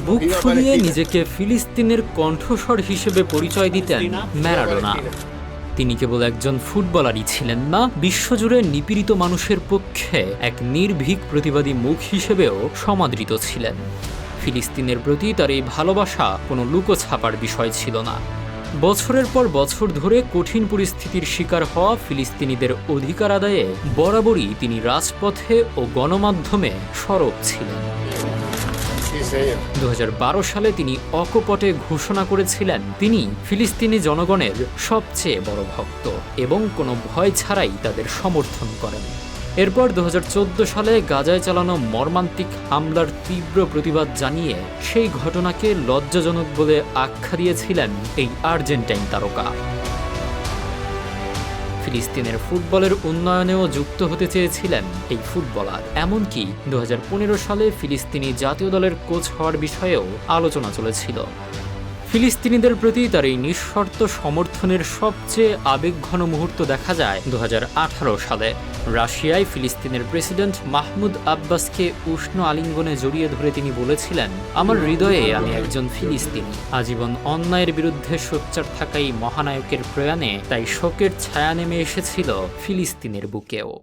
বুক ফুলিয়ে নিজেকে ফিলিস্তিনের কণ্ঠস্বর হিসেবে পরিচয় দিতেন ম্যারাডোনা। তিনি কেবল একজন ফুটবলারই ছিলেন না, বিশ্বজুড়ে নিপীড়িত মানুষের পক্ষে এক নির্ভীক প্রতিবাদী মুখ হিসেবেও সমাদৃত ছিলেন। ফিলিস্তিনের প্রতি তার এই ভালোবাসা কোনো লুকোছাপার বিষয় ছিল না। বছরের পর বছর ধরে কঠিন পরিস্থিতির শিকার হওয়া ফিলিস্তিনিদের অধিকার আদায়ে বরাবরই তিনি রাজপথে ও গণমাধ্যমে সরব ছিলেন। 2012 সালে তিনি অকপটে ঘোষণা করেছিলেন তিনি ফিলিস্তিনি জনগণের সবচেয়ে বড় ভক্ত এবং কোনো ভয় ছাড়াই তাদের সমর্থন করেন। এরপর 2014 সালে গাজায় চালানো মর্মান্তিক হামলার তীব্র প্রতিবাদ জানিয়ে সেই ঘটনাকে লজ্জাজনক বলে আখ্যা দিয়েছিলেন এই আর্জেন্টাইন তারকা। ফিলিস্তিনের ফুটবলের উন্নয়নেও যুক্ত হতে চেয়েছিলেন এই ফুটবলার। এমনকি 2015 সালে ফিলিস্তিনি জাতীয় দলের কোচ হওয়ার বিষয়েও আলোচনা চলেছিল। ফিলিস্তিনিদের প্রতি তার এই নিঃশর্ত সমর্থনের সবচেয়ে আবেগঘন মুহূর্ত দেখা যায় 2018 সালে। রাশিয়ায় ফিলিস্তিনের প্রেসিডেন্ট মাহমুদ আব্বাসকে উষ্ণ আলিঙ্গনে জড়িয়ে ধরে তিনি বলেছিলেন, আমার হৃদয়ে আমি একজন ফিলিস্তিনি। আজীবন অন্যায়ের বিরুদ্ধে সোচ্চার থাকা এই মহানায়কের প্রয়াণে তাই শোকের ছায়া নেমে এসেছিল ফিলিস্তিনের বুকেও।